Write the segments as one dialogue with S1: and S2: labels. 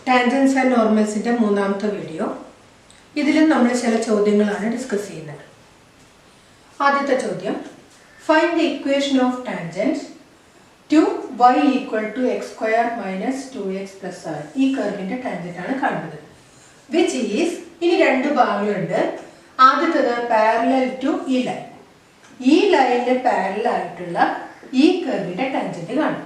S1: Tangents and നോർമൽസിന്റെ മൂന്നാമത്തെ video. ഇതിലും നമ്മൾ ചില ചോദ്യങ്ങളാണ് ഡിസ്കസ് ചെയ്യുന്നത്. ആദ്യത്തെ ചോദ്യം, find the equation of tangent to y equal to X square minus 2x plus r. ഈ കർവിന്റെ ടാൻജന്റ് ആണ് കാണുന്നത്. വിച്ച് ഈസ്, ഇനി രണ്ട് ഭാഗങ്ങളുണ്ട്. ആദ്യത്തേത് പാരലൽ ടു ഈ ലൈൻ. ഈ ലൈനിന് പാരലൽ ആയിട്ടുള്ള ഈ കർവിന്റെ ടാൻജന്റ് കാണും.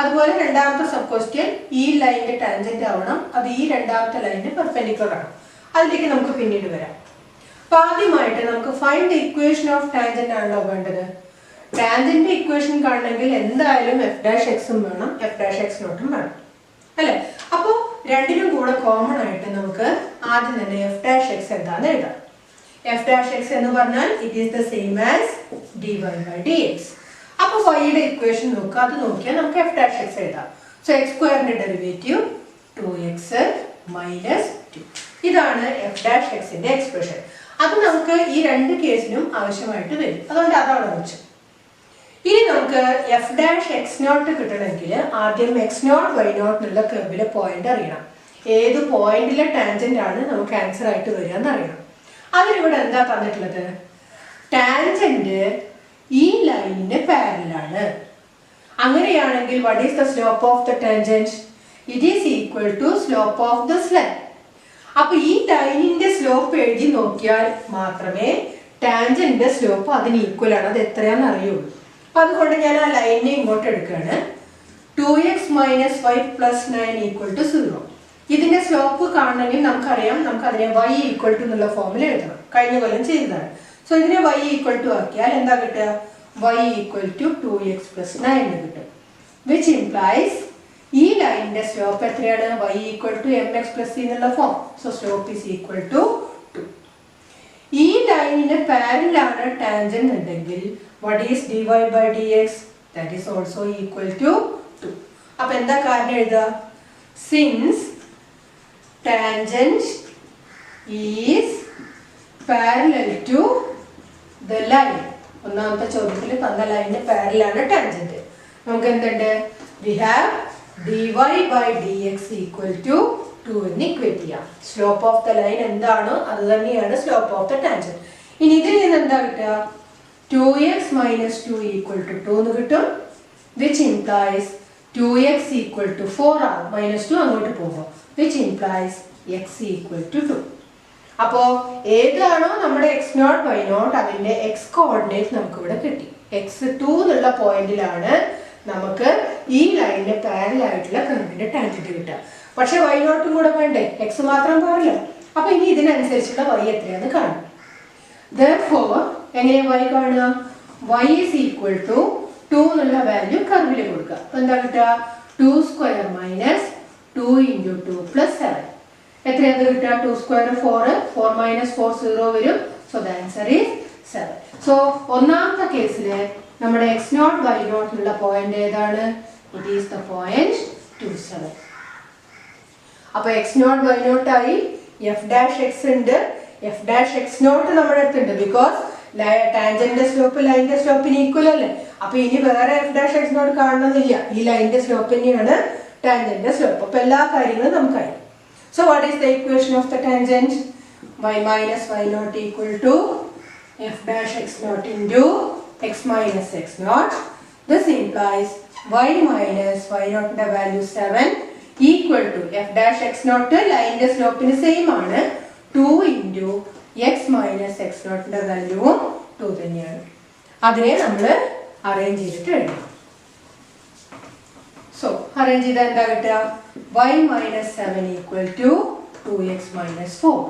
S1: അതുപോലെ രണ്ടാമത്തെ സബ് ക്വസ്റ്റ്യൻ, ഈ ലൈനിന്റെ ടാൻജന്റ് ആവണം, അത് ഈ രണ്ടാമത്തെ ലൈനിന് പെർപെൻഡിക്കുലർ ആണ്. അതിലേക്ക് നമുക്ക് പിന്നീട് വരാം. അപ്പൊ ആദ്യമായിട്ട് നമുക്ക് find the equation of tangent ആണല്ലോ വേണ്ടത്. ടാൻജന്റ് ഇക്വേഷൻ കാണണമെങ്കിൽ എന്തായാലും f'(x) വേണം, f'(x0) വേണം, അല്ലെ? അപ്പോൾ രണ്ടിനും കൂടെ കോമൺ ആയിട്ട് നമുക്ക് ആദ്യം തന്നെ f'(x) എന്താന്ന് എഴുതാം. f'(x) എന്ന് പറഞ്ഞാൽ it is the same as dy by dx. അപ്പോൾ y-യുടെ ഇക്വേഷൻ നോക്കുക, അത് നോക്കിയാൽ നമുക്ക് f'(x) എഴുതാം. So x² derivative 2x minus 2. ഇതാണ് f'(x)ന്റെ എക്സ്പ്രഷൻ. അത് നമുക്ക് ഈ രണ്ട് കേസിനും ആവശ്യമായിട്ട് വരും, അതുകൊണ്ട് അതാണ് വെച്ചു. ഇനി നമുക്ക് f'(x0) കിട്ടണമെങ്കിൽ ആദ്യം x0 y0 എന്നുള്ള കർവിലെ പോയിന്റ് അറിയണം. ഏത് പോയിന്റിലെ ടാൻജന്റ് ആണ് നമുക്ക് ആൻസർ ആയിട്ട് വരിക എന്ന് അറിയണം. അതിനിവിടെ എന്താ തന്നിട്ടുള്ളത്? ടാൻജന്റ് ഈ ലൈനിന് പാരലലാണ്. അങ്ങനെയാണെങ്കിൽ what is the slope of the tangent? It is equal to slope of this line. അപ്പൊ ഈ ലൈനിന്റെ സ്ലോപ്പ് എഴുതി നോക്കിയാൽ മാത്രമേ ടാൻജന്റിന്റെ സ്ലോപ്പ് അതിന് ഈക്വൽ ആണ്, അത് എത്രയാണെന്ന് അറിയുള്ളൂ. അപ്പൊ അതുകൊണ്ട് ഞാൻ ആ ലൈനിനെ ഇങ്ങോട്ട് എടുക്കുകയാണ്. 2x minus 5 plus 9 equal to 0. ഇതിന്റെ സ്ലോപ്പ് കാണണമെങ്കിൽ നമുക്കറിയാം, നമുക്ക് അതിനെ y ഈക്വൽ ടു എന്നുള്ള ഫോമിൽ എഴുതണം. കഴിഞ്ഞ കൊല്ലം ചെയ്തതാണ്. സോ ഇതിനെ y ഈക്വൽ ടു ആക്കിയാൽ എന്താ കിട്ടുക? y equal to 2x plus 9 കിട്ടും. വിച്ച് ഇംപ്ലൈസ് ഈ ലൈനിന്റെ സ്ലോപ്പ് എത്രയാണ്? y equal to mx plus c എന്നുള്ള form. So slope is equal to 2. ഈ ലൈനിന് പാരലലാണ് ടാൻജന്റ് ഉണ്ടെങ്കിൽ what is dy by dx? That is also equal to 2. അപ്പോൾ എന്താ കാരണം എഴുതുക? Since tangent is parallel to the line. ഒന്നാമത്തെ ചോദ്യത്തിൽ തന്ന ലൈനിന് പാരലലാണ് ടാൻജന്റ്. നമുക്ക് എന്തുണ്ട്? We have dy by dx equal to 2 എന്ന് ഇക്വേറ്റ് ചെയ്യാം. സ്ലോപ്പ് ഓഫ് ദ ലൈൻ എന്താണോ അത് തന്നെയാണ് സ്ലോപ്പ് ഓഫ് ദ ടാൻജന്റ്. ഇനി ഇതിൽ നിന്ന് എന്താ കിട്ടുക? 2x minus 2 equal to 2 എന്ന് കിട്ടും. Which implies 2x equal to 4 ആണ്. minus 2 അങ്ങോട്ട് പോകുമ്പോൾ which implies x equal to 2. അപ്പോൾ ഏതാണോ നമ്മുടെ x0 y0 അതിന്റെ x കോർഡിനേറ്റ് നമുക്ക് ഇവിടെ കിട്ടി. x2 എന്നുള്ള പോയിന്റിലാണ് നമുക്ക് ഈ ലൈനിന് പാരലൽ ആയിട്ടുള്ള കർവിന്റെ ടാൻജന്റ് കിട്ടുക. പക്ഷെ y0 കൂടെ വേണ്ടേ? x മാത്രം പോരല്ലോ. അപ്പൊ ഇനി ഇതിനനുസരിച്ചുള്ള y എത്രയാന്ന് കാണും. Therefore എങ്ങനെ y കാണുക? y is equal to 2 എന്നുള്ള വാല്യൂ കർവിൽ കൊടുക്കുക. അപ്പോൾ എന്താ കിട്ടുക? 2 സ്ക്വയർ മൈനസ് 2 ഇൻറ്റു 2 പ്ലസ് 7. എത്രയാണ് കിട്ടുക? 2 സ്ക്വയർ 4, 4 മൈനസ് 4 0 വരും. So the answer is 7. So ഒന്നാമത്തെ കേസിൽ നമ്മുടെ x0 y0 ഉള്ള പോയിന്റ് ഏതാണ്? It is the point 27. അപ്പോൾ x0 y0 ആയി. f'(x) ഉണ്ട്. f'(x0) നമ്മുടെ അടുത്തുണ്ട്. ബിക്കോസ് ടാൻജന്റിന്റെ സ്ലോപ്പ് ലൈനിന്റെ സ്ലോപ്പിന് ഈക്വൽ അല്ലേ. അപ്പൊ ഇനി വേറെ f'(x0) കാണണമെന്നില്ല. ഈ ലൈനിന്റെ സ്ലോപ്പ് തന്നെയാണ് ടാൻജന്റിന്റെ സ്ലോപ്പ്. അപ്പൊ എല്ലാ കാര്യങ്ങളും നമുക്കായി. So what is the equation of the tangent? y minus y0 equal to f'(x0) into x minus x0. This implies y minus y0ന്റെ വാല്യൂ 7 ഈക്വൽ ടു f'(x0) ലൈനിന്റെ സ്ലോപ്പിന് സെയിം ആണ്. 2 ഇൻറ്റു x മൈനസ് x0ന്റെ വാല്യൂവും 2 തന്നെയാണ്. അതിനെ നമ്മൾ അറേഞ്ച് ചെയ്തിട്ട് എഴുതാം. സോ അറേഞ്ച് ചെയ്താൽ എന്താ കിട്ടുക? y minus 7 equal to 2x minus 4.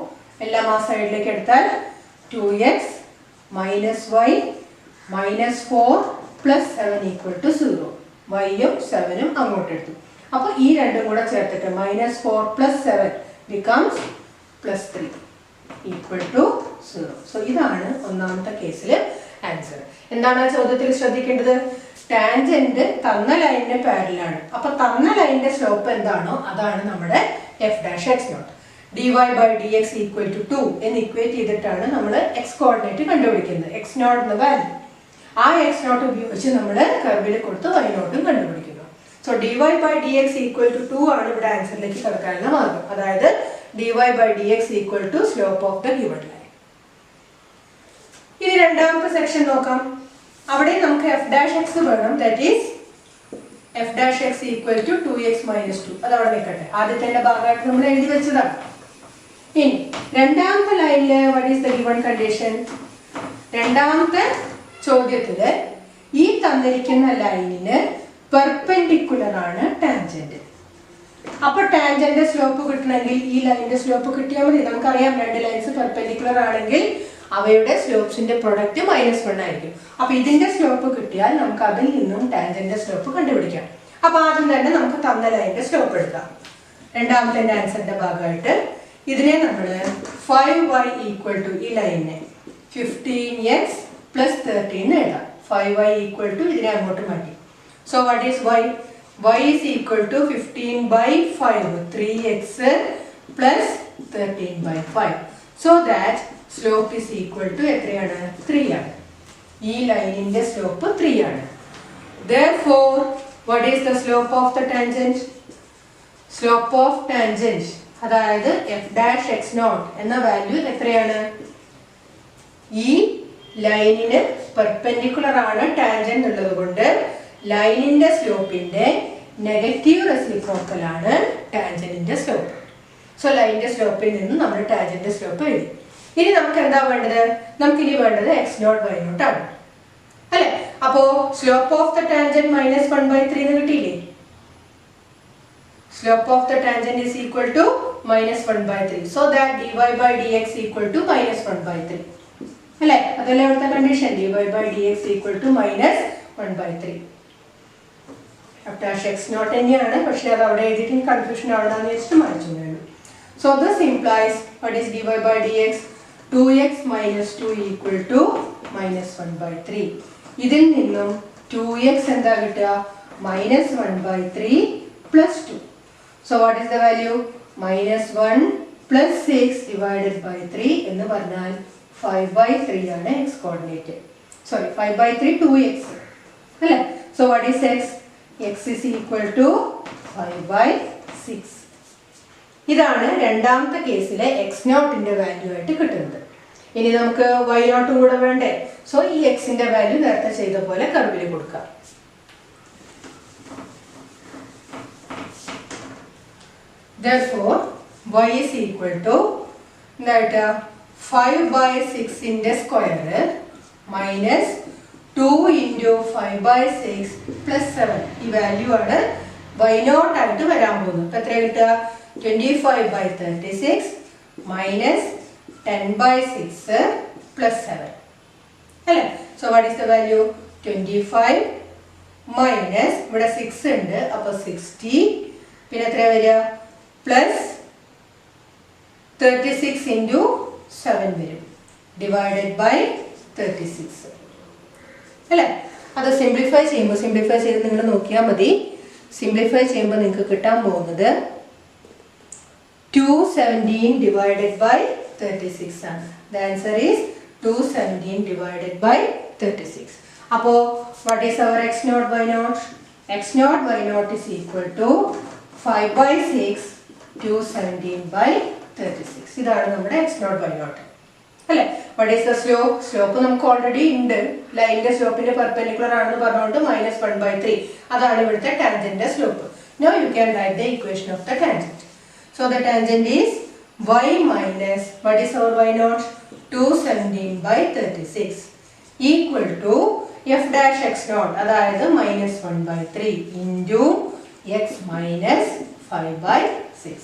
S1: എല്ലാം ആ സൈഡിലേക്ക് എടുത്താൽ 2x minus y minus 4 plus 7 equal to 0. y-യും 7-ഉം അങ്ങോട്ട് എടുത്തു. അപ്പോൾ ഈ രണ്ടും കൂടെ ചേർത്തിട്ട് minus 4 plus 7 becomes plus 3 equal to 0. So ഇതാണ് ഒന്നാമത്തെ കേസിൽ ആൻസർ. എന്താണ് ആ ചോദ്യത്തിൽ ശ്രദ്ധിക്കേണ്ടത്? ടാൻജന്റ് തന്ന ലൈനിന് പാരലലാണ്. അപ്പൊ തന്ന ലൈനിന്റെ സ്ലോപ്പ് എന്താണോ അതാണ് നമ്മുടെ f'(x0). dy by dx equal to 2 എന്ന് ഇക്വേറ്റ് ചെയ്തിട്ടാണ് നമ്മൾ x കോർഡിനേറ്റ് കണ്ടുപിടിക്കുന്നത്. x0 എന്ന വാല്യൂ. ആ x0 ഉപയോഗിച്ച് നമ്മൾ കർവിൽ കൊടുത്ത് y0 കണ്ടുപിടിക്കുന്നു. So dy by dx equal to 2 ആണ് ഇവിടെ ആൻസറിലേക്ക് കിടക്കാനുള്ള മാർഗം. അതായത് dy by dx equal to slope of the given line. ഇനി രണ്ടാമത്തെ സെക്ഷൻ നോക്കാം. അവിടെ നമുക്ക് f dash x വേണം. That is f dash x equal to 2x minus 2. അത് അവിടെ നിൽക്കട്ടെ. ആദ്യത്തെ ഭാഗമായിട്ട് നമ്മൾ എഴുതി വെച്ചതാണ്. ഇനി രണ്ടാമത്തെ ലൈനില് what is the given condition? രണ്ടാമത്തെ ചോദ്യത്തില് ഈ തന്നിരിക്കുന്ന ലൈനിന് പെർപെൻഡിക്കുലർ ആണ് ടാൻജന്റ്. അപ്പൊ ടാൻജന്റ് സ്ലോപ്പ് കിട്ടണമെങ്കിൽ ഈ ലൈനിന്റെ സ്ലോപ്പ് കിട്ടിയാൽ മതി. നമുക്കറിയാം രണ്ട് ലൈൻസ് പെർപെൻഡിക്കുലർ ആണെങ്കിൽ അവയുടെ സ്ലോപ്സിന്റെ പ്രൊഡക്റ്റ് -1 ആയിരിക്കും. അപ്പൊ ഇതിന്റെ സ്ലോപ്പ് കിട്ടിയാൽ നമുക്ക് അതിൽ നിന്നും ടാൻജന്റ് സ്ലോപ്പ് കണ്ടുപിടിക്കാം. അപ്പൊ ആദ്യം തന്നെ നമുക്ക് തന്ന ലൈനിന്റെ സ്ലോപ്പ് എടുക്കാം. രണ്ടാമത്തെ ആൻസറിന്റെ ഭാഗമായിട്ട് ഇതിനെ നമ്മൾ 5y ഈക്വൽ ടു ഈ ലൈനിനെ 15x plus 13 എഴുതാം. 5y ഈക്വൽ ടു ഇതിനെ അങ്ങോട്ട് മാറ്റി. So what is y? y is equal to 15 by 5, 3x plus 13 by 5. So that slope is equal to എത്രയാണ്? 3 ആണ്. ഈ ലൈനിന്റെ സ്ലോപ്പ് 3 ആണ്. Therefore, what is the slope of the tangent? Slope of tangent അതായത് f dash x naught എന്ന value എത്രയാണ്? ഈ ലൈനിന് പെർപെൻഡിക്കുലർ ആണ് ടാൻജന്റ് ഉള്ളതുകൊണ്ട് ലൈനിന്റെ സ്ലോപ്പിന്റെ നെഗറ്റീവ് റെസിപ്രോക്കൽ ആണ് ടാൻജന്റിന്റെ സ്ലോപ്പ്. സോ ലൈനിന്റെ സ്ലോപ്പിൽ നിന്ന് നമ്മൾ ടാൻജന്റിന്റെ സ്ലോപ്പ് എഴുതി. ഇനി നമുക്ക് എന്താ വേണ്ടത്? നമുക്കിനി വേണ്ടത് x naught y naught ആണ് അല്ലെ? അപ്പോ സ്ലോപ്പ് ഓഫ് ദ ടാൻജന്റ് -1/3 എന്ന് കിട്ടിയില്ലേ? Slope of the tangent is equal to -1/3. So that dy by dx equal to -1/3. അല്ലേ? അതല്ലേ അവിടുത്തെ condition. dy by dx equal to -1/3. f dash x naught തന്നെയാണ്. പക്ഷെ അത് അവിടെ എഴുതിയിട്ട് കൺഫ്യൂഷൻ ആവണമെന്ന് വെച്ചിട്ട് മാറ്റി വേണം. So this implies what is dy by dx? 2x minus 2 equal to -1/3. ഇതിൽ നിന്നും 2x എന്താ കിട്ടുക? -1/3 plus 2. So what is the value? -1 plus 6 divided by 3 എന്ന് പറഞ്ഞാൽ 5/3 ആണ് x coordinate. Sorry, 5/3 2x. അല്ലേ? So what is x? x is equal to 5/6. ഇതാണ് രണ്ടാമത്തെ കേസിലെ x നോട്ടിന്റെ വാല്യൂ ആയിട്ട് കിട്ടുന്നത്. ഇനി നമുക്ക് y നോട്ടും കൂടെ വേണ്ടേ? സോ ഈ x-ന്റെ വാല്യൂ നേരത്തെ ചെയ്ത പോലെ കർവിൽ കൊടുക്കാം. Therefore, y is equal to 5/6 ന്റെ സ്ക്വയർ minus 2 into 5/6 plus 7. ഈ വാല്യൂ ആണ് y നോട്ട് ആയിട്ട് വരാൻ പോകുന്നത്. അപ്പോൾ എത്ര കിട്ടുക? 25/36 minus 10/6 plus 7. അല്ലേ? So what is the value? 25 minus ഇവിടെ 6 ഉണ്ട്. അപ്പോൾ 60 പിന്നെ എത്ര വരിക? plus 36 into 7 വരും divided by 36 അല്ലേ? അത് സിംപ്ലിഫൈ ചെയ്ത് നിങ്ങൾ നോക്കിയാൽ മതി. സിംപ്ലിഫൈ ചെയ്യുമ്പോൾ നിങ്ങൾക്ക് കിട്ടാൻ പോകുന്നത് 217 divided by 36 ആണ്. The answer is 217 divided by 36. അപ്പോൾ what is our x naught y naught? x naught y naught is equal to 5/6 217/36. ഇതാണ് നമ്മുടെ x naught y naught അല്ലേ? what is the slope? Slope നമുക്ക് ഓൾറെഡി ഉണ്ട്. ലൈനിന്റെ സ്ലോപ്പിന്റെ perpendicular ആണെന്ന് പറഞ്ഞുകൊണ്ട് -1/3 അതാണ് ഇവിടുത്തെ ടാൻജന്റിന്റെ slope. Now you can write the equation of the tangent. So the tangent is y minus what is our y naught? 217/36 equal to f dash x naught അതായത് -1/3 into x minus 5/6.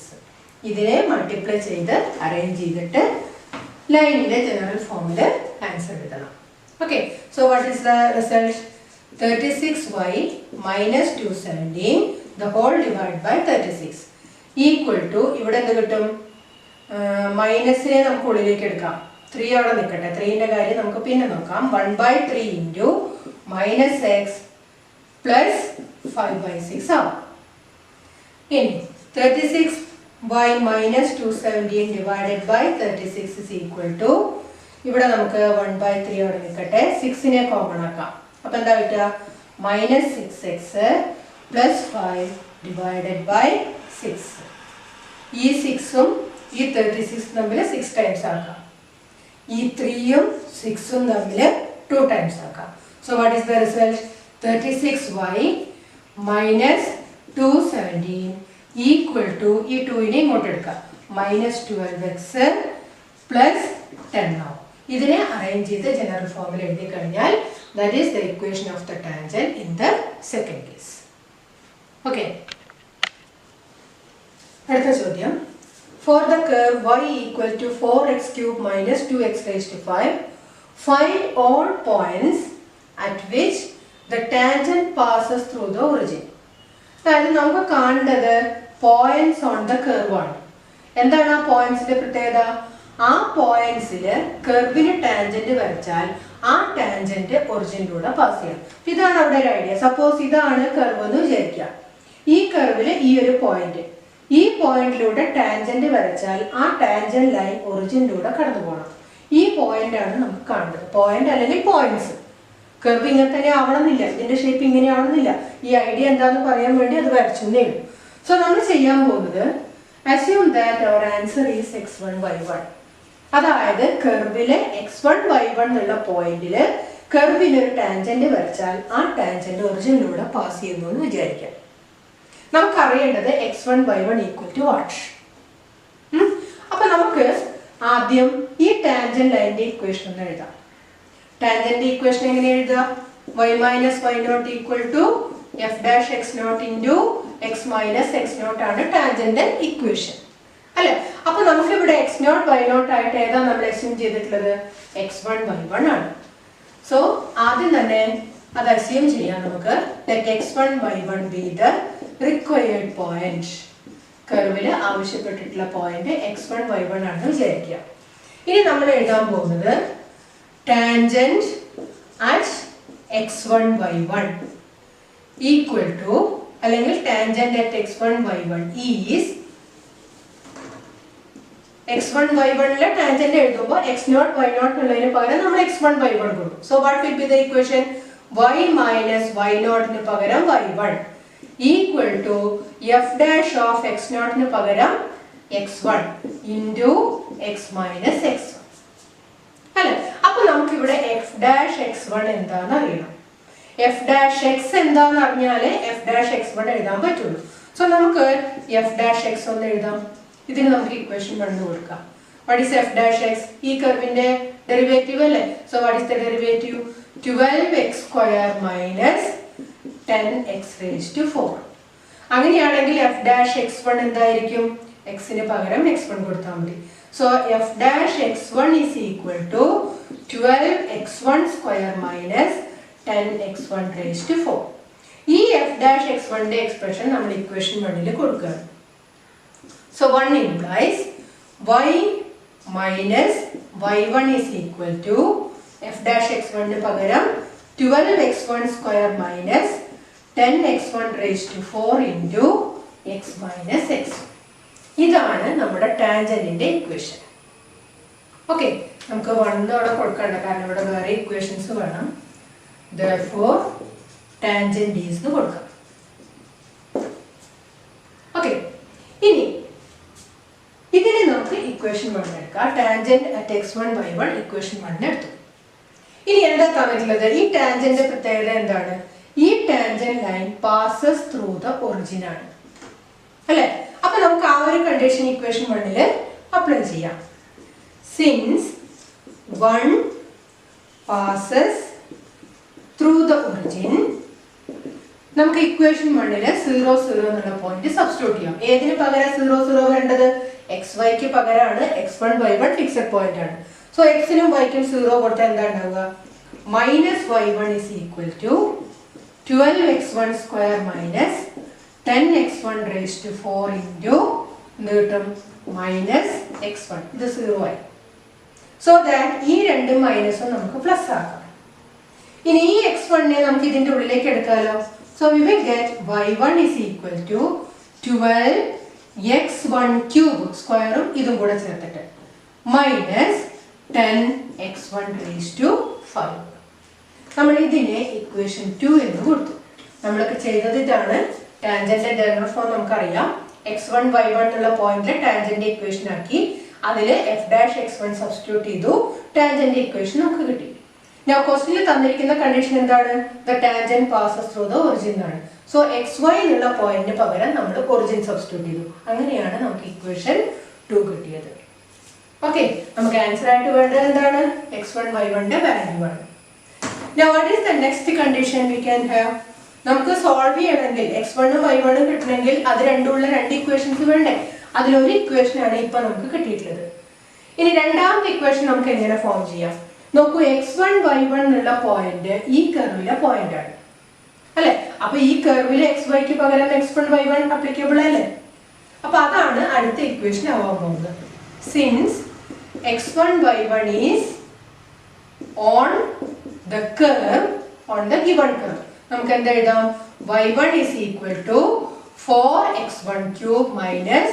S1: ഇതിനെ multiply ചെയ്ത് arrange ചെയ്തിട്ട് ലൈനിന്റെ general ഫോമിൽ answer എഴുതണം. Okay, so what is the result? 36y minus 217 the whole divided by 36 equal to ഇവിടെ എന്ത് കിട്ടും? മൈനസിനെ നമുക്ക് ഉള്ളിലേക്ക് എടുക്കാം. 3 അവിടെ നിൽക്കട്ടെ. 3ന്റെ കാര്യം നമുക്ക് പിന്നെ നോക്കാം. 1/3 into -x plus 5/6 ആവും. ഇനി 36y minus 217 divided by 36 is equal to ഇവിടെ നമുക്ക് 1/3 അവിടെ നിൽക്കട്ടെ. 6നെ കോമൺ ആക്കാം. അപ്പോൾ എന്താ കിട്ടുക? -6x plus 5 divided by 6. ഈ 6ഉം ഈ 36 തമ്മിൽ 6 ടൈംസ് ആക്കാം. ഈ 3ഉം 6ഉം തമ്മിൽ 2 ടൈംസ് ആക്കാം. So what is the result? 36y minus 217 equal to ഈ 2നെ ഇങ്ങോട്ട് എടുക്കാം minus 12x plus 10 now. ഇതിനെ അറേഞ്ച് ചെയ്ത് ജനറൽ ഫോമിൽ എഴുതി കഴിഞ്ഞാൽ that is the equation of the tangent in the second case. Okay. അടുത്ത ചോദ്യം. For the curve y equal to 4x cube minus 2x raised to 5, find all points at which the tangent passes through the origin. അതായത് നമുക്ക് കാണേണ്ടത് points on the curve ആണ്. എന്താണ് ആ പോയിന്റ്സിന്റെ പ്രത്യേകത? ആ പോയിന്റ്സിൽ കർവിന് ടാൻജന്റ് വരച്ചാൽ ആ ടാൻജന്റ് ഒറിജിനിലൂടെ പാസ് ചെയ്യണം. ഇതാണ് അവിടെ ഒരു ഐഡിയ. സപ്പോസ് ഇതാണ് കർവ് എന്ന് വിചാരിക്കുക. ഈ കർവിൽ ഈ ഒരു പോയിന്റ്, ഈ പോയിന്റിലൂടെ ടാൻജന്റ് വരച്ചാൽ ആ ടാൻജന്റ് ലൈൻ ഒറിജിനിലൂടെ കടന്നു പോകണം. ഈ പോയിന്റ് ആണ് നമുക്ക് കാണേണ്ടത്. പോയിന്റ് അല്ലെങ്കിൽ പോയിന്റ്സ്. കർവ് ഇങ്ങനെ തന്നെ ആവണമെന്നില്ല, ഇതിന്റെ ഷേപ്പ് ഇങ്ങനെ ആവണമെന്നില്ല. ഈ ഐഡിയ എന്താണെന്ന് പറയാൻ വേണ്ടി അത് വരച്ചെന്നേ ഉള്ളൂ. സോ നമ്മൾ ചെയ്യാൻ പോകുന്നത് assume that our answer is x1 y1. അതായത് കർവിലെ x1 y1 എന്നുള്ള പോയിന്റില് കർവിന് ഒരു ടാൻജന്റ് വരച്ചാൽ ആ ടാൻജന്റ് ഒറിജിനിലൂടെ പാസ് ചെയ്യുന്നു എന്ന് വിചാരിക്കാം. നമുക്കറിയേണ്ടത് x1 y1 equal to what? അപ്പൊ നമുക്ക് ആദ്യം ഈ ടാൻജന്റ് ലൈനിന്റെ ഇക്വേഷൻ ഒന്ന് എഴുതാം. ടാൻജന്റ് ഇക്വേഷൻ എങ്ങനെ എഴുതാം? y minus y nought equal to f dash x nought into x minus x nought ആണ് ടാൻജന്റ് ഇക്വേഷൻ അല്ലെ? അപ്പൊ നമുക്ക് ഇവിടെ x നോട്ട് y നോട്ട് ആയിട്ട് ഏതാ നമ്മൾ അസ്യൂം ചെയ്തിട്ടുള്ളത്? x1 y1 ആണ്. സോ ആദ്യം തന്നെ അത് അസ്യൂം ചെയ്യാം നമുക്ക്. Let x1 y1 be the required point. കർവില് ആവശ്യപ്പെട്ടിട്ടുള്ള പോയിന്റ് x1 y1 ആണെന്ന് വിചാരിക്കുക. ഇനി നമ്മൾ എഴുതാൻ പോകുന്നത് tangent at x1 y1 equal to, അല്ലെങ്കിൽ tangent at x1 y1 is x1 y1 ലെ ടാൻജന്റ് എഴുതുമ്പോൾ x നോട്ട് y നോട്ട് ഉള്ളതിന് പകരം നമ്മൾ x1 y1 കൊടുക്കും. So what will be the equation? y minus y നോട്ടിന് പകരം y1 equal to f dash of x നോട്ടിന് പകരം x1 into x minus x1 അല്ലെ? അപ്പൊ നമുക്ക് ഇവിടെ f ഡാഷ് x1 എന്താന്ന് അറിയണം. f ഡാഷ് x എന്താന്ന് അറിഞ്ഞാലേ f ഡാഷ് x1 എഴുതാൻ പറ്റുള്ളൂ. സോ നമുക്ക് f ഡാഷ് x ഒന്ന് എഴുതാം. ഇതിന് നമുക്ക് ഇക്വേഷൻ 1 കൊടുക്കാം. What is f dash x? ഈ കർവിന്റെ ഡെറിവേറ്റീവ് അല്ലേ? So what is the derivative? 12x square minus 10x raised to 4. അങ്ങനെയാണെങ്കിൽ f ഡാഷ് x1 എന്തായിരിക്കും? x ന് പകരം x1 കൊടുത്താൽ മതി. So f dash x1 is equal to 12x1 square minus 10x1 raised to 4. ഈ f ഡാഷ് x1 ന്റെ expression നമ്മൾ equation 1 കൊടുക്കുകയാണ്. So 1 implies y minus y1 is equal to f dash x1 ന് പകരം 12x1 square minus 10x1 raised to 4 into x minus x. ഇതാണ് നമ്മുടെ ടാൻജന്റിന്റെ equation. Okay, നമുക്ക് 1 അവിടെ കൊടുക്കണ്ട, കാരണം ഇവിടെ വേറെ ഇക്വേഷൻസ് വേണം. Therefore tangent is എന്ന് കൊടുക്കാം. ഓക്കെ, ഇനി ഇതിനെ നമുക്ക് ഇക്വേഷൻ 1 എടുക്കാം. Tangent at x1 y1 equation 1 എടുത്തു. ഇനി എന്താ തന്നിട്ടുള്ളത്? ഈ ടാൻജന്റ് പ്രത്യേകത എന്താണ്? ഈ tangent line passes through the origin ആണ് അല്ലെ? അപ്പൊ നമുക്ക് ആ ഒരു കണ്ടീഷൻ ഇക്വേഷൻ 1 അപ്ലൈ ചെയ്യാം. Since 1 passes through the origin, നമുക്ക് ഇക്വേഷൻ 1 0 0 എന്നുള്ള പോയിന്റ് സബ്സ്റ്റിറ്റ്യൂട്ട് ചെയ്യാം. ഏതിന് പകരം 0 0 വേണ്ടത്? xy ക്ക് പകരമാണ്. x1 y1 ഫിക്സഡ് പോയിന്റ് ആണ്. സോ x നും y ക്കും 0 കൊടുത്താൽ എന്താ ഉണ്ടാവുക? Minus y1 is equal to 12x1 square minus 10x1 raised to 4 into എന്ത് മൈനസ് x1. ഇത് 0 ആയി. സോ ദാറ്റ് ഈ രണ്ട് മൈനസും നമുക്ക് പ്ലസ് ആക്കാം. ഇനി ഈ x1 നെ നമുക്ക് ഇതിന്റെ ഉള്ളിലേക്ക് എടുക്കാമല്ലോ. So we will get y1 is equal to 12x1 cube സ്ക്വയറും ഇതും കൂടെ ചേർത്തിട്ട് മൈനസ് 10x1 raised to 5. നമ്മൾ ഇതിനെ ഇക്വേഷൻ 2 എന്ന് കൊടുത്തു. നമ്മളൊക്കെ ചെയ്തത് ഇതാണ്. ടാൻജന്റ് ജനറൽ ഫോം നമുക്കറിയാം. x1 y1 എന്നുള്ള പോയിന്റിൽ ടാൻജന്റ് ഇക്വേഷൻ ആക്കി അതിൽ f'(x1) സബ്സ്റ്റിറ്റ്യൂട്ട് ചെയ്തു. ടാൻജന്റ് ഇക്വേഷൻ നമുക്ക് കിട്ടി. Now ക്വസ്റ്റ്യനിൽ തന്നിരിക്കുന്ന കണ്ടീഷൻ എന്താണ്? The tangent passes through the origin ആണ്. So xy എന്നുള്ള പോയിന്റിന് പകരം നമ്മൾ ഒറിജിൻ സബ്സ്റ്റിറ്റ്യൂട്ട് ചെയ്തു. അങ്ങനെയാണ് നമുക്ക് ഇക്വേഷൻ 2 കിട്ടിയത്. ഓക്കെ, നമുക്ക് ആൻസർ ആയിട്ട് വേണ്ടത് എന്താണ്? x1 y1 ന്റെ വാല്യൂ ആണ്. Now what is the next condition we can have? നമുക്ക് സോൾവ് ചെയ്യണമെങ്കിൽ x1 ഉം y1 ഉം കിട്ടണമെങ്കിൽ അത് രണ്ടുമുള്ള രണ്ട് ഇക്വേഷൻസ് വേണ്ടേ? അതിലൊരു ഇക്വേഷൻ ആണ് ഇപ്പൊ നമുക്ക് കിട്ടിയിട്ടുള്ളത്. ഇനി രണ്ടാമത്തെ ഇക്വേഷൻ നമുക്ക് എങ്ങനെ ഫോം ചെയ്യാം? നോക്കൂ, x1 y1 എന്നുള്ള പോയിന്റ് ഈ കർവിലെ പോയിന്റ് ആണ് അല്ലെ. അപ്പൊ ഈ കർവിലെ xy ക്ക് പകരം x1 y1 അപ്ലിക്കബിൾ അല്ലേ? അപ്പൊ അതാണ് അടുത്ത ഇക്വേഷൻ ആവാൻ പോകുന്നത്. Since x1 y1 is on the curve on the given curve, നമുക്ക് എന്താ എഴുതാം? y1 is equal to 4x1 cube minus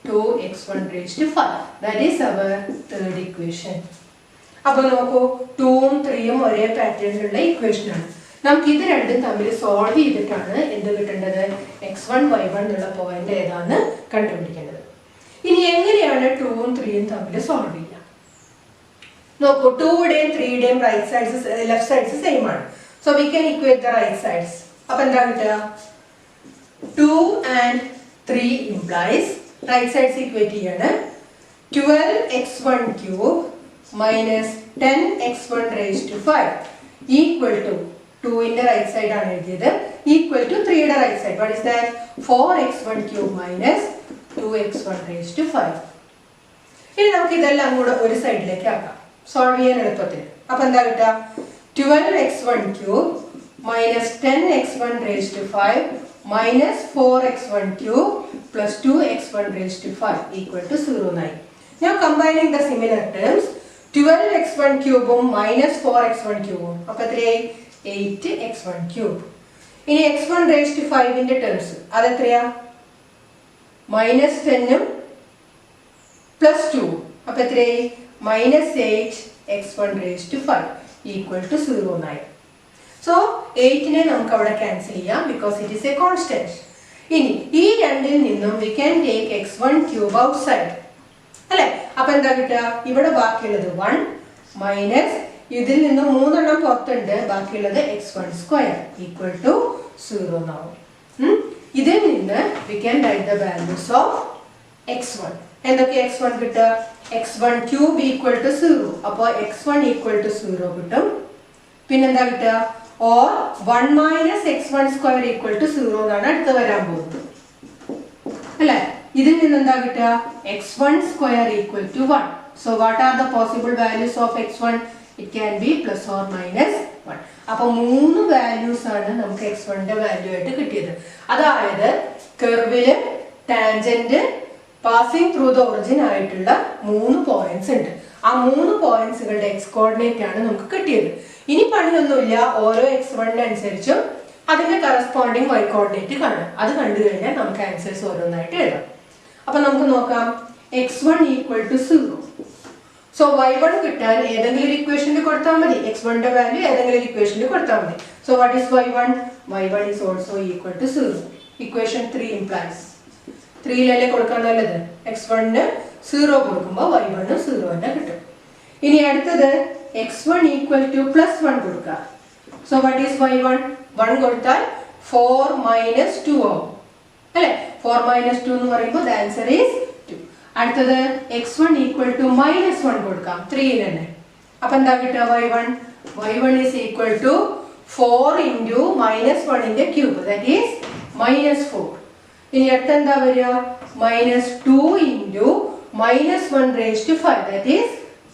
S1: 2x1 raised to 5. That is our third equation. അപ്പോൾ നോക്കൂ, 2ഉം 3ഉം ഒരേ പാറ്റേണിലുള്ള ഇക്വേഷൻ ആണ്. നമുക്ക് ഇത് രണ്ടും തമ്മിൽ സോൾവ് ചെയ്തിട്ടാണ് എന്ത് കിട്ടേണ്ടത്? x1 y1 എന്നുള്ള പോയിന്റ് ഏതാന്ന് കണ്ടുപിടിക്കേണ്ടത്. ഇനി എങ്ങനെയാണ് 2ഉം 3ഉം തമ്മിൽ സോൾവ് ചെയ്യുക? നോക്കൂ, 2യുടെയും 3യുടെയും right sides left sides same ആണ്. So we can equate the right sides. അപ്പൊ എന്താ കിട്ടുക? 2 and 3 implies right sides equate ചെയ്യാണ്. 12x1 cube minus 10x1 raised to 5 equal to 2 in the right side ആണ് എഴുതിയത്, equal to 3 യുടെ right side. What is that? 4x1 cube minus 2x1 raised to 5. ഇനി നമുക്ക് ഇതെല്ലാം കൂടെ ഒരു സൈഡിലേക്ക് ആക്കാം സോൾവ് ചെയ്യാൻ എളുപ്പത്തിന്. അപ്പൊ എന്താ കിട്ടുക? 12x1 cube minus 10x1 raised to 5 minus 4x1 cube plus 2x1 raised to 5 equal to 0. Now combining the similar terms, 12x1 cube minus 4x1 cube, അപ്പോൾ എത്രയായി? 8x1 cube. ഇനി x1 raised to 5 ന്റെ terms അതെത്രയാ? minus 10ഉം plus 2, അപ്പോൾ എത്രയായി? minus 8x1 raised to 5 equal to 0. So 8നെ നമുക്ക് അവിടെ cancel ചെയ്യാം because it is a constant. ഇനി ഈ രണ്ടിൽ നിന്നും we can take x1 cube outside അല്ലേ. അപ്പൊ എന്താ കിട്ടുക? ഇവിടെ ബാക്കിയുള്ളത് 1 മൈനസ് ഇതിൽ നിന്ന് 3 എണ്ണം പുറത്തുണ്ട്, ബാക്കിയുള്ളത് x1 സ്ക്വയർ ഈക്വൽ ടു 0 എന്നാവും. ഇതിൽ നിന്ന് we can write the values of x1. എന്തൊക്കെ x1 കിട്ടുക? x1 cube equal to 0. അപ്പോൾ x1 ഈക്വൽ ടു 0 കിട്ടും. പിന്നെന്താ കിട്ടുക? or 1 minus x1 square equal to 0 എന്നാണ് അടുത്ത് വരാൻ പോകുന്നത് അല്ലേ. ഇതിൽ നിന്ന് എന്താ കിട്ടുക? x1 square equal to 1. So what are the possible values of x1? It can be plus or minus 1. അപ്പോൾ 3 വാല്യൂസ് ആണ് നമുക്ക് x1 ന്റെ വാല്യൂ ആയിട്ട് കിട്ടിയത്. അതായത് കർവില് tangent passing through the origin ആയിട്ടുള്ള 3 പോയിന്റ്സ് ഉണ്ട്. ആ 3 പോയിന്റ്സുകളുടെ എക്സ് കോർഡിനേറ്റ് ആണ് നമുക്ക് കിട്ടിയത്. ഇനി പണിയൊന്നുമില്ല, ഓരോ x1 അനുസരിച്ചും അതിന്റെ കറസ്പോണ്ടിങ് y കോർഡിനേറ്റ് കാണാം. അത് കണ്ടു കഴിഞ്ഞാൽ നമുക്ക് ആൻസേഴ്സ് ഓരോന്നായിട്ട് എഴുതാം. അപ്പൊ നമുക്ക് നോക്കാം. x1 equal to 0. So y1 കിട്ടാൻ ഏതെങ്കിലും ഒരു ഇക്വേഷനിൽ കൊടുത്താൽ മതി. x1 ന്റെ വാല്യൂ ഏതെങ്കിലും ഒരു ഇക്വേഷനിൽ കൊടുത്താൽ മതി. So what is y1? y1 is also equal to 0. Equation 3 implies 3 കൊടുക്കാൻ നല്ലത്. x1 ന് 0 കൊടുക്കുമ്പോൾ y1 ന് 0 തന്നെ കിട്ടും. ഇനി അടുത്തത് x1 ഈക്വൽ ടു പ്ലസ് 1 കൊടുക്കുക. So what is y1? 1 കൊടുത്താൽ 4 മൈനസ് 2 ആവും അല്ലെ. 4 മൈനസ് 2 എന്ന് പറയുമ്പോൾ the answer is 2. അടുത്തത് x1 ഈക്വൽ ടു മൈനസ് 1 കൊടുക്കാം 3 തന്നെ. അപ്പൊ എന്താ കിട്ടുക? y1 is equal to 4 into minus 1 ന്റെ ക്യൂബ്, that is minus 4. ഇനി അടുത്ത എന്താ വരിക? minus 2 into minus 1 raised to 5, that is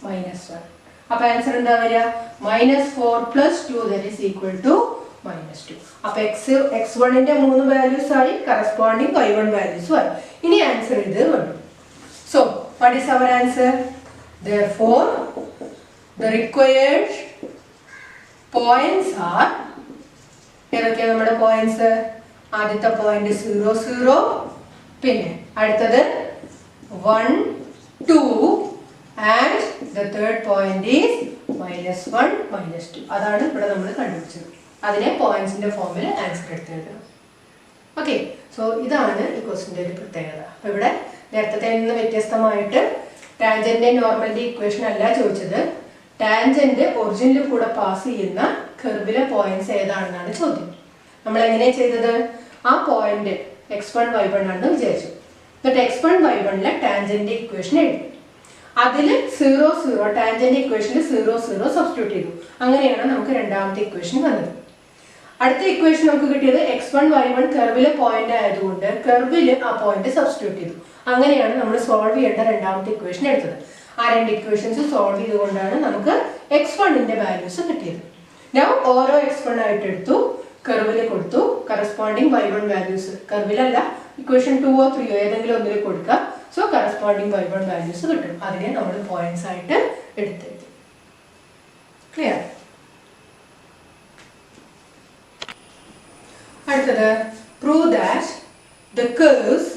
S1: minus 1. അപ്പൊ ആൻസർ എന്താ വരിക? minus 4 plus 2, that is equal to minus 2. അപ്പൊ x1 ന്റെ 3 വാല്യൂസ് ആയി, കറസ്പോണ്ടിങ് y1 വാല്യൂസ് ആയി. ഇനി ആൻസർ ഇത് വന്നു. So what is our answer? Therefore the required points are, ഏതൊക്കെയാണ് നമ്മുടെ പോയിന്റ്സ്? ആദ്യത്തെ പോയിന്റ് 0 0, പിന്നെ അടുത്തത് 1 2 and the third point is minus 1 minus 2. അതാണ് ഇവിടെ നമ്മൾ കണ്ടുപിടിച്ചത്. അതിനെ പോയിന്റ്സിന്റെ ഫോമിൽ ആൻസർ എടുത്തെഴുതണം. ഓക്കെ. സോ ഇതാണ് ഈ ക്വസ്റ്റിൻ്റെ ഒരു പ്രത്യേകത. അപ്പോൾ ഇവിടെ നേരത്തെ നിന്ന് വ്യത്യസ്തമായിട്ട് ടാൻജന്റിന്റെ നോർമലിന്റെ ഇക്വേഷൻ അല്ല ചോദിച്ചത്, ടാൻജന്റ് ഒറിജിനിൽ കൂടെ പാസ് ചെയ്യുന്ന കർവിലെ പോയിന്റ്സ് ഏതാണെന്നാണ് ചോദ്യം. നമ്മൾ എങ്ങനെയാണ് ചെയ്തത്? ആ പോയിന്റ് x1 y1 ആണെന്ന് വിചാരിച്ചു. എന്നിട്ട് x1 y1 ടാൻജന്റ് ഇക്വേഷൻ എഴുതി. അതിൽ 0 0 ടാൻജന്റ് ഇക്വേഷനിൽ 0 0 സബ്സ്റ്റിറ്റ്യൂട്ട് ചെയ്തു. അങ്ങനെയാണ് നമുക്ക് രണ്ടാമത്തെ ഇക്വേഷൻ വന്നത്. അടുത്ത ഇക്വേഷൻ നമുക്ക് കിട്ടിയത് x1 y1 കർവിലെ പോയിന്റ് ആയതുകൊണ്ട് കർവിൽ ആ പോയിന്റ് സബ്സ്റ്റിറ്റ്യൂട്ട് ചെയ്തു. അങ്ങനെയാണ് നമ്മൾ സോൾവ് ചെയ്യേണ്ട രണ്ടാമത്തെ ഇക്വേഷൻ എടുത്തത്. ആ രണ്ട് ഇക്വേഷൻസ് സോൾവ് ചെയ്തുകൊണ്ടാണ് നമുക്ക് x1ന്റെ വാല്യൂസ് കിട്ടിയത്. ഞാൻ ഓരോ x1 ആയിട്ട് എടുത്തു, കർവിൽ കൊടുത്തു, കറസ്പോണ്ടിങ് y1 വാല്യൂസ് കർവിലല്ല ഇക്വേഷൻ 2 3 ഏതെങ്കിലും ഒന്നിൽ കൊടുക്കുക. സോ കറസ്പോണ്ടിങ് y1 വാല്യൂസ് കിട്ടും. അതിനെ നമ്മൾ പോയിന്റ്സ് ആയിട്ട് എടുത്തെഴുതി. ക്ലിയർ? അടുത്തത് prove that the curves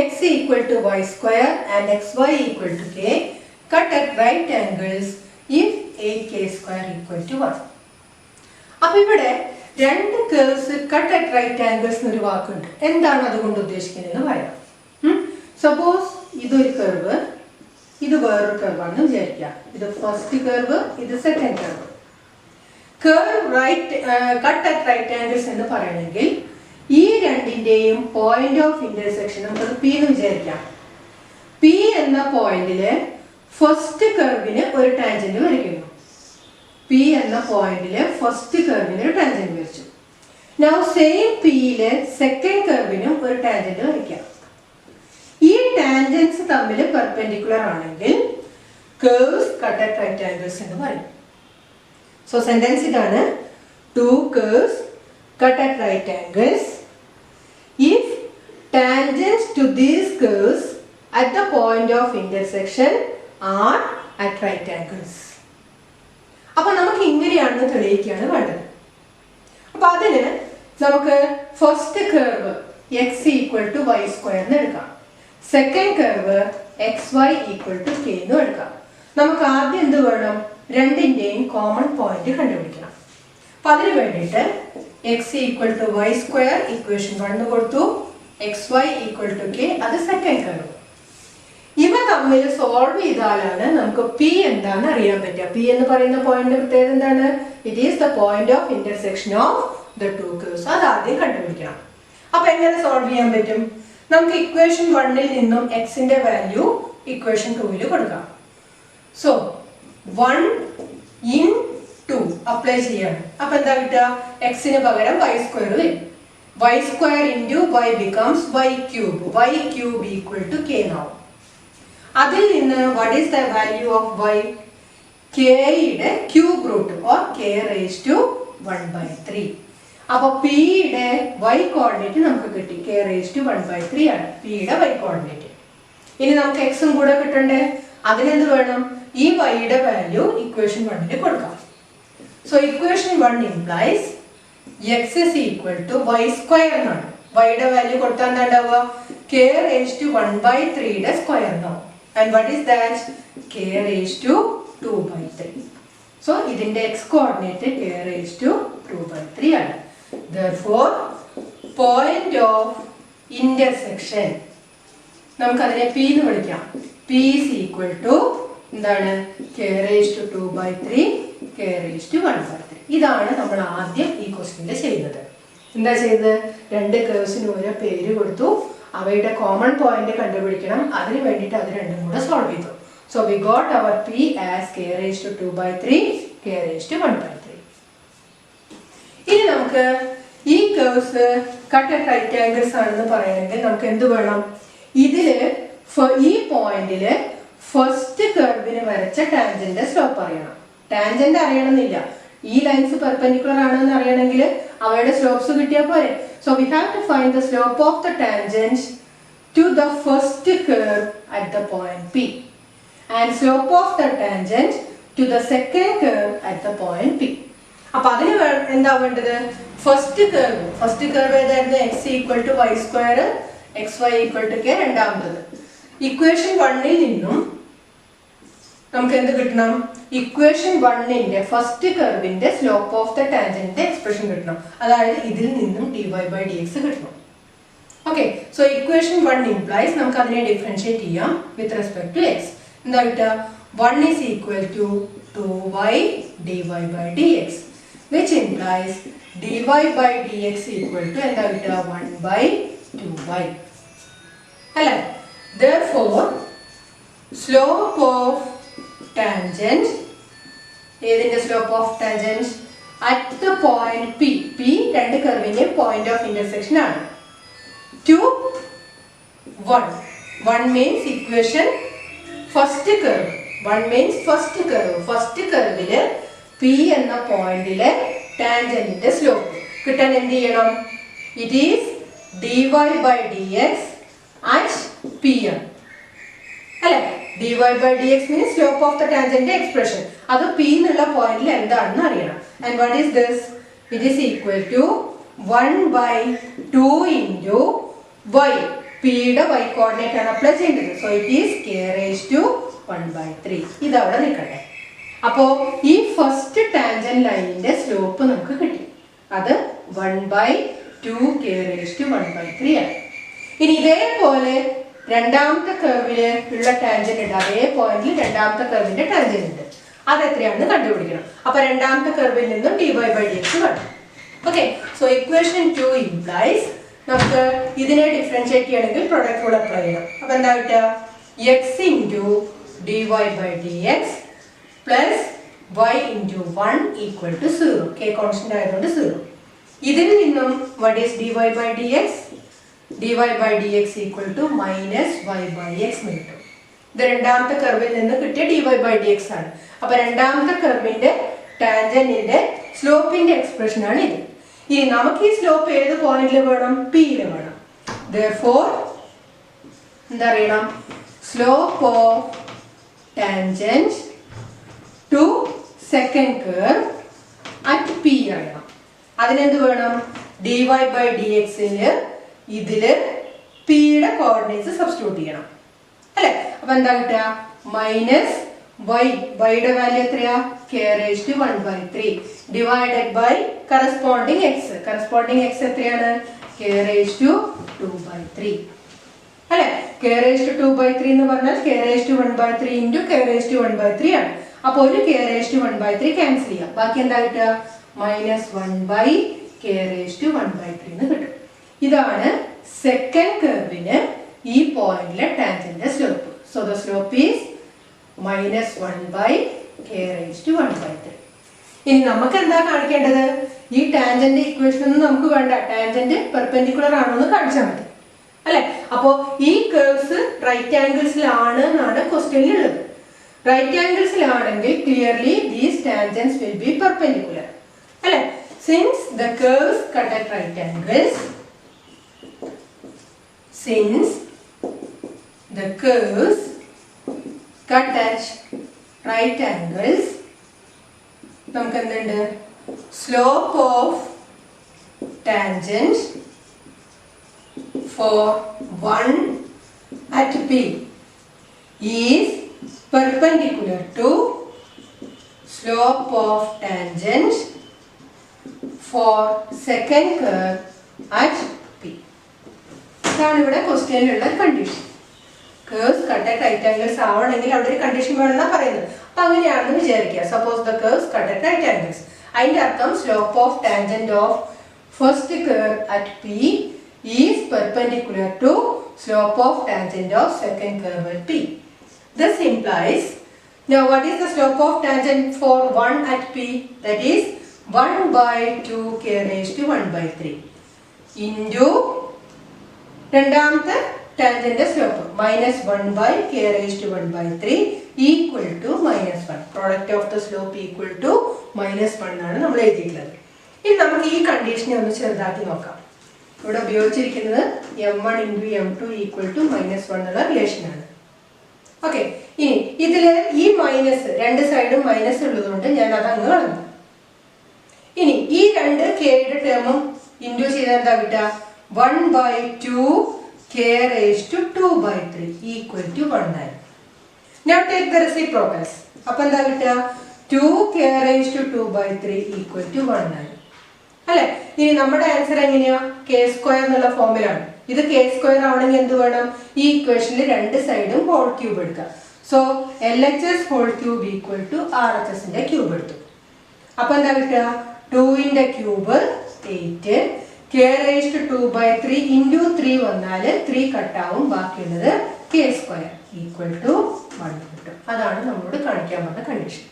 S1: x equal to y square and xy equal to k cut at right angles if ak square equal to 1. അപ്പോൾ ഇവിടെ രണ്ട് curves cut at right angles എന്നൊരു വാക്കുണ്ട്. എന്താണ് അതുകൊണ്ട് ഉദ്ദേശിക്കുന്നതെന്ന് പറയാം. സപ്പോസ് ഇതൊരു കർവ്, ഇത് വേറൊരു കർവാണെന്ന് വിചാരിക്കാം. ഇത് ഫസ്റ്റ് കർവ്, ഇത് second curve. Curve right cut at right angles എന്ന് പറയണമെങ്കിൽ ഈ രണ്ടിന്റെയും പോയിന്റ് ഓഫ് ഇന്റർസെക്ഷൻ നമുക്ക് പി എന്ന് വിചാരിക്കാം. പി എന്ന പോയിന്റില് ഫസ്റ്റ് കർവിന് ഒരു ടാൻജന്റ് വരയ്ക്കുന്നു. പി എന്ന പോയിന്റില് ഫസ്റ്റ് കർവിന് ഒരു ടാൻജന്റ് വരച്ചു. നൗ സെയിം പിയില് സെക്കൻഡ് കർവിനും ഒരു ടാൻജന്റ് വരയ്ക്കാം. ഈ ടാൻജൻസ് തമ്മിൽ പെർപെൻഡിക്കുലർ ആണെങ്കിൽ curves cut at right angles എന്ന് പറയും. സോ സെന്റൻസ് ഇതാണ്: two curves cut at right angles if tangents to these curves at the point of intersection are at right angles. അപ്പോൾ നമുക്ക് ഇങ്ങനെയാണെന്ന് തെളിയിക്കുകയാണ് വേണ്ടത്. അപ്പോൾ അതിന് നമുക്ക് first curve x equal to Y square എന്ന് എടുക്കാം. Second curve xy equal to k എന്ന് എടുക്കാം. നമുക്ക് ആദ്യം എന്ത് വേണം? രണ്ടിൻ്റെയും കോമൺ പോയിന്റ് കണ്ടുപിടിക്കണം. അപ്പോൾ അതിന് വേണ്ടിയിട്ട് x equal to Y square equation 1 കൊടുത്തു, xy ഈക്വൽ ടു k അത് സെക്കൻഡ് കർവ്. ഇവ തമ്മിൽ സോൾവ് ചെയ്താലാണ് നമുക്ക് p എന്താണെന്ന് അറിയാൻ പറ്റുക. p എന്ന് പറയുന്ന പോയിന്റ് പ്രത്യേകത എന്താണ്? It is the point of intersection of the two curves. അത് ആദ്യം കണ്ടുപിടിക്കണം. അപ്പൊ എങ്ങനെ സോൾവ് ചെയ്യാൻ പറ്റും? നമുക്ക് ഇക്വേഷൻ 1ൽ നിന്നും x-ന്റെ വാല്യൂ ഇക്വേഷൻ 2ൽ കൊടുക്കാം. സോ 1 in 2 അപ്ലൈ ചെയ്യാണ്. അപ്പൊ എന്താ കിട്ടുക? എക്സിന് പകരം വൈ സ്ക്വയർ വരും. Y square into Y becomes Y cube. Y cube equal to K നാവും. അതിൽ നിന്ന് what is the value of Y? കെയുടെ cube root or K raise to 1/3. അപ്പൊ പിയുടെ വൈ കോർഡിനേറ്റ് നമുക്ക് കിട്ടി. കെ റേസ് ടു 1/3 ആണ് പിയുടെ വൈ കോർഡിനേറ്റ്. ഇനി നമുക്ക് എക്സും കൂടെ കിട്ടണ്ടേ? അതിനെന്ത് വേണം? ഈ വൈയുടെ വാല്യൂ ഇക്വേഷൻ 1ൽ കൊടുക്കാം. So equation 1 implies x is equal to y square എന്നാണ്. വൈയുടെ വാല്യൂ കൊടുത്താൽ എന്താ ഉണ്ടാവുക? k raised to 1/3 യുടെ സ്ക്വയർ എന്നാവും. And what is that? k raised to 2/3. So ഇതിന്റെ x coordinate k raised to 2/3 ആണ്. Therefore point of intersection നമുക്ക് അതിനെ p എന്ന് വിളിക്കാം. p is equal to എന്താണ്? k raised to 2/3 k raised to 1/3. ഇതാണ് നമ്മൾ ആദ്യം ഈ ക്വസ്റ്റ്യനിൽ ചെയ്യുന്നത്. എന്താ ചെയ്തത്? രണ്ട് കർവ്സിന് ഓരോ പേര് കൊടുത്തു, അവയുടെ കോമൺ പോയിന്റ് കണ്ടുപിടിക്കണം. അതിന് വേണ്ടിയിട്ട് അത് രണ്ടും കൂടെ സോൾവ് ചെയ്തു. So we got our p as k raised to 2/3 k raised to 1/3. ഇനി നമുക്ക് ഈ curves cut at right angles ആണെന്ന് പറയണമെങ്കിൽ നമുക്ക് എന്ത് വേണം? ഇതില് ഈ പോയിന്റില് ഫസ്റ്റ് കർവിന് വരച്ച ടാൻജന്റ് സ്ലോപ്പ് അറിയണം. ടാൻജന്റ് അറിയണമെന്നില്ല, ഈ ലൈൻസ് പെർപെൻഡിക്കുലർ ആണെന്ന് അറിയണമെങ്കിൽ അവയുടെ സ്ലോപ്സ് കിട്ടിയാൽ പോരെ. So we have to find the slope of the tangent to the first curve at the point P and slope of the tangent to the second curve at the point P. അപ്പൊ അതിന് എന്താ വേണ്ടത്? First curve ഏതായിരുന്നു? X equal to Y square, xy equal to K രണ്ടാമത്തത്. Equation 1ൽ നിന്നും നമുക്ക് എന്ത് കിട്ടണം? ഇക്വേഷൻ 1ന്റെ ഫസ്റ്റ് കർവിന്റെ സ്ലോപ്പ് ഓഫ് ദ ടാൻജന്റിന്റെ എക്സ്പ്രഷൻ കിട്ടണം. അതായത് ഇതിൽ നിന്നും dy/dx കിട്ടണം. Okay, so equation 1 implies നമുക്ക് അതിനെ ഡിഫറൻഷിയേറ്റ് ചെയ്യാം with respect to x. എന്താ കിട്ടുക? 1 is equal to 2y dy by dx, which implies dy by dx equal to എന്താ കിട്ടുക? 1 by 2y. അല്ലേ? Therefore, slope of tangent, ഏതിന്റെ slope of tangent? At the point P. P രണ്ട് കർവിന്റെ point of intersection ആണ്. To 1. 1 means equation first curve. 1 means first curve. First curve P എന്ന പോയിന്റിലെ ടാൻജന്റിന്റെ slope കിട്ടാൻ എന്ത് ചെയ്യണം? It is dy by dx at P. അല്ലേ? dy by dx means slope of the tangent expression. അത് P എന്നുള്ള പോയിന്റിൽ എന്താണെന്ന് അറിയണം. And what is this? It is equal to 1 by 2 into y. P യുടെ y coordinate ആണ് apply ചെയ്യേണ്ടത്. So it is k raised to 1 by 3. ഇത് അവിടെ നിൽക്കട്ടെ. അപ്പോൾ ഈ ഫസ്റ്റ് ടാൻജന്റ് ലൈനിന്റെ സ്ലോപ്പ് നമുക്ക് കിട്ടി. അത് 1 by 2 k raised to 1 by 3 ആണ്. ഇനി ഇതേപോലെ രണ്ടാമത്തെ കർവില് ഉള്ള ടാൻജന്റ് ഉണ്ട്. അതേ പോയിന്റിൽ രണ്ടാമത്തെ കർവിന്റെ ടാൻജന്റ് ഉണ്ട്. അത് എത്രയാണെന്ന് കണ്ടുപിടിക്കണം. അപ്പൊ രണ്ടാമത്തെ കർവിൽ നിന്നും dy by dx കാണും. ഓക്കെ, സോ ഇക്വേഷൻ 2 implies നമുക്ക് ഇതിനെ ഡിഫറൻഷിയേറ്റ് ചെയ്യണമെങ്കിൽ പ്രൊഡക്റ്റ് റൂൾ അപ്ലൈ ചെയ്യണം. അപ്പൊ എന്താ കിട്ടുക? x into dy by dx plus y into 1 equal to 0. k constant ആയതുകൊണ്ട് 0. ഇതിൽ നിന്നും what is dy by dx? dy by dx equal to minus y by x കിട്ടും. ഇത് രണ്ടാമത്തെ കർവിൽ നിന്ന് കിട്ടിയ dy by dx ആണ്. അപ്പൊ രണ്ടാമത്തെ കർവിന്റെ ടാൻജന്റിന്റെ സ്ലോപ്പിന്റെ എക്സ്പ്രഷൻ ആണ് ഇത്. ഇനി നമുക്ക് ഈ സ്ലോപ്പ് ഏത് പോയിന്റിൽ വേണം? P യിൽ വേണം. Therefore എന്താ അറിയണം? Slope of tangent to second curve at P അറിയണം. അതിനെന്ത് വേണം? dy by dx ല് ഇതില് P യുടെ കോർഡിനേറ്റ്സ് സബ്സ്റ്റിറ്റ്യൂട്ട് ചെയ്യണം. അല്ലേ? അപ്പൊ എന്താ കിട്ടുക? Minus y. y യുടെ വാല്യൂ എത്രയാ? k raised to 1 by 3 divided by corresponding x. corresponding x എത്രയാണ്? k raised to 2 by 3. അല്ലേ? k raised to 2 by 3 എന്ന് പറഞ്ഞാൽ k raised to 1 by 3 into k raised to 1 by 3 ആണ്. അപ്പോൾ ഒരു k raised to 1 by 3 cancel ചെയ്യാം. ബാക്കി എന്താ കിട്ടുക? Minus 1 by k raised to 1 by 3 എന്ന് കിട്ടും. ഇതാണ് സെക്കൻഡ് കർവിന് ഈ പോയിന്റിലെ tangent slope. So the slope is minus 1 by k raised to 1 by 3. ഇനി നമുക്ക് എന്താ കാണിക്കേണ്ടത്? ഈ ടാൻജന്റ് ഇക്വേഷൻ ഒന്നും നമുക്ക് വേണ്ട. ടാൻജന്റ് പെർപെൻഡിക്കുലർ ആണോ എന്ന് കാണിച്ചാൽ മതി. അല്ലെ? അപ്പോ ഈ കർവ്സ് റൈറ്റ് ആംഗിൾസിലാണ് എന്നാണ് ക്വസ്റ്റ്യനിൽ ഉള്ളത്. റൈറ്റ് ആംഗിൾസിലാണെങ്കിൽ clearly these tangents will be perpendicular. അല്ലെ? Since the curves cut at right angles, since the curves cut at right angles, നമുക്ക് എന്തുണ്ട്? Slope of tangent for 1 at P is perpendicular to slope of tangent for second curve at P. ഇതാണ് ഇവിടെ ക്വസ്റ്റ്യനിലുള്ള condition. Curves cut at right angles ആവണമെങ്കിൽ അവിടെ ഒരു condition വേണമെന്നാണ് പറയുന്നത്. അപ്പൊ അങ്ങനെയാണെന്ന് വിചാരിക്കുക. Suppose the curves cut at right angles. അതിന്റെ അർത്ഥം slope of tangent of first curve at P is perpendicular to slope of tangent of second curve at P. This implies, now what is the slope of tangent for 1 at P? That is 1 by 2 k raised to 1 by 3 into രണ്ടാമത്തെ tangent slope minus 1 by k raised to 1 by 3 equal to minus 1. Product of the slope equal to minus 1 ആണ് നമ്മൾ എഴുതിയിട്ടുള്ളത്. ഇനി നമുക്ക് ഈ കണ്ടീഷനെ ഒന്ന് ചെറുതാക്കി നോക്കാം. ഇവിടെ ഉപയോഗിച്ചിരിക്കുന്നത് m1 into m2 equal to minus 1 എന്നുള്ള റിലേഷൻ ആണ്. ഓക്കെ, ഇനി ഇതില് ഈ മൈനസ് രണ്ട് സൈഡും മൈനസ് ഉള്ളതുകൊണ്ട് ഞാൻ അത് അങ്ങ് കളഞ്ഞു. ഇനി ഈ രണ്ട് കെയുടെ ടേമും ഇൻഡ്യൂ ചെയ്താൽ എന്താ കിട്ടുക? 1 by 2 k raised to 2 by 3 equal to 1 ആയി. Now take the reciprocals. അപ്പോൾ എന്താ കിട്ടുക? 2 k raised to 2 by 3 equal to 1 ആയി. അല്ലെ? ഇനി നമ്മുടെ ആൻസർ എങ്ങനെയാ? k സ്ക്വയർ എന്നുള്ള ഫോമിലാണ്. ഇത് കെ സ്ക്വയർ ആവണമെങ്കിൽ എന്ത് വേണം? ഈ ഇക്വേഷനിൽ രണ്ട് സൈഡും ഹോൾ ക്യൂബ് എടുക്കുക. So LHS whole cube equal to RHSന്റെ ക്യൂബ് എടുത്തു. അപ്പൊ എന്താ കിട്ടുക? 2ന്റെ cube 8, k raised to 2/3 into 3 വന്നാൽ 3 കട്ടാവും, ബാക്കിയുള്ളത് k സ്ക്വയർ ഈക്വൽ ടു 1 കിട്ടും. അതാണ് നമ്മളോട് കാണിക്കാൻ പറഞ്ഞ condition.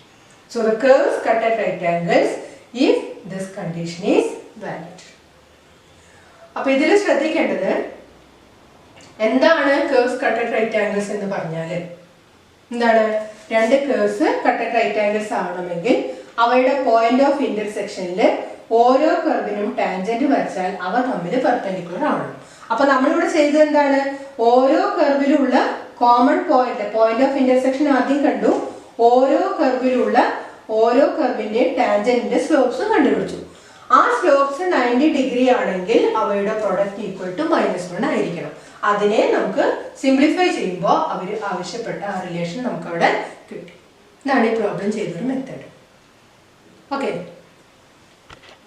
S1: So the curves cut at right angles if this condition is valid. അപ്പൊ ഇതിൽ ശ്രദ്ധിക്കേണ്ടത് എന്താണ് curves cut at right angles എന്ന് പറഞ്ഞാൽ എന്താണ്? രണ്ട് curves cut at right angles ആവണമെങ്കിൽ അവയുടെ പോയിന്റ് ഓഫ് ഇന്റർസെക്ഷനിൽ ഓരോ കർവിനും ടാൻജന്റ് വരച്ചാൽ അവ തമ്മിൽ പെർപെൻഡിക്കുലർ ആവണം. അപ്പൊ നമ്മളിവിടെ ചെയ്തത് എന്താണ്? ഓരോ കർവിലുള്ള കോമൺ പോയിന്റ് ഓഫ് ഇന്റർസെക്ഷൻ ആദ്യം കണ്ടു. ഓരോ കർവിന്റെ ടാൻജന്റിന്റെ സ്ലോപ്സ് കണ്ടുപിടിച്ചു. ആ സ്ലോപ്സ് 90 ഡിഗ്രി ആണെങ്കിൽ അവയുടെ പ്രൊഡക്റ്റ് ഈക്വൽ ടു -1 ആയിരിക്കണം. അതിനെ നമുക്ക് സിംപ്ലിഫൈ ചെയ്യുമ്പോൾ അവർ ആവശ്യപ്പെട്ട ആ റിലേഷൻ നമുക്ക് അവിടെ കിട്ടി. ഇതാണ് ഈ പ്രോബ്ലം ചെയ്തൊരു മെത്തേഡ്. ഓക്കെ.